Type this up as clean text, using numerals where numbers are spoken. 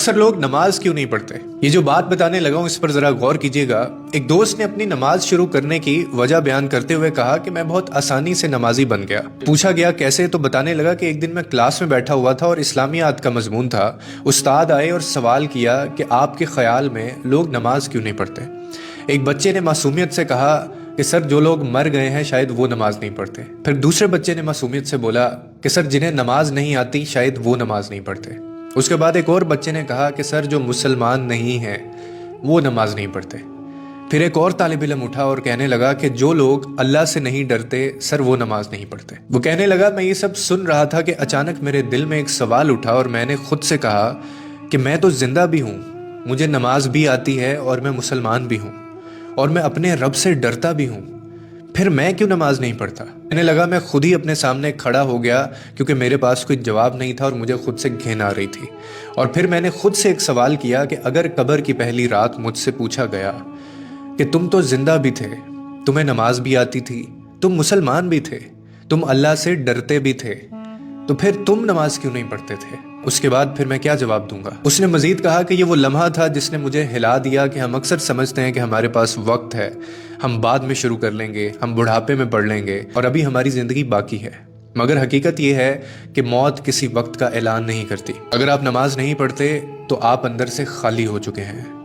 اکثر لوگ نماز کیوں نہیں پڑھتے؟ یہ جو بات بتانے لگا ہوں اس پر ذرا غور کیجیے گا۔ ایک دوست نے اپنی نماز شروع کرنے کی وجہ بیان کرتے ہوئے کہا کہ میں بہت آسانی سے نمازی بن گیا۔ پوچھا گیا کیسے، تو بتانے لگا کہ ایک دن میں کلاس میں بیٹھا ہوا تھا اور اسلامیات کا مضمون تھا۔ استاد آئے اور سوال کیا کہ آپ کے خیال میں لوگ نماز کیوں نہیں پڑھتے؟ ایک بچے نے معصومیت سے کہا کہ سر جو لوگ مر گئے ہیں شاید وہ نماز نہیں پڑھتے۔ پھر دوسرے بچے نے معصومیت سے بولا کہ سر جنہیں نماز نہیں آتی شاید وہ نماز نہیں پڑھتے۔ اس کے بعد ایک اور بچے نے کہا کہ سر جو مسلمان نہیں ہیں وہ نماز نہیں پڑھتے۔ پھر ایک اور طالب علم اٹھا اور کہنے لگا کہ جو لوگ اللہ سے نہیں ڈرتے سر وہ نماز نہیں پڑھتے۔ وہ کہنے لگا میں یہ سب سن رہا تھا کہ اچانک میرے دل میں ایک سوال اٹھا اور میں نے خود سے کہا کہ میں تو زندہ بھی ہوں، مجھے نماز بھی آتی ہے اور میں مسلمان بھی ہوں اور میں اپنے رب سے ڈرتا بھی ہوں، پھر میں کیوں نماز نہیں پڑھتا؟ کہنے لگا میں خود ہی اپنے سامنے کھڑا ہو گیا کیونکہ میرے پاس کوئی جواب نہیں تھا اور مجھے خود سے گھن آ رہی تھی۔ اور پھر میں نے خود سے ایک سوال کیا کہ اگر قبر کی پہلی رات مجھ سے پوچھا گیا کہ تم تو زندہ بھی تھے، تمہیں نماز بھی آتی تھی، تم مسلمان بھی تھے، تم اللہ سے ڈرتے بھی تھے، تو پھر تم نماز کیوں نہیں پڑھتے تھے؟ اس کے بعد پھر میں کیا جواب دوں گا؟ اس نے مزید کہا کہ یہ وہ لمحہ تھا جس نے مجھے ہلا دیا کہ ہم اکثر سمجھتے ہیں کہ ہمارے پاس وقت ہے، ہم بعد میں شروع کر لیں گے، ہم بڑھاپے میں پڑھ لیں گے اور ابھی ہماری زندگی باقی ہے۔ مگر حقیقت یہ ہے کہ موت کسی وقت کا اعلان نہیں کرتی۔ اگر آپ نماز نہیں پڑھتے تو آپ اندر سے خالی ہو چکے ہیں۔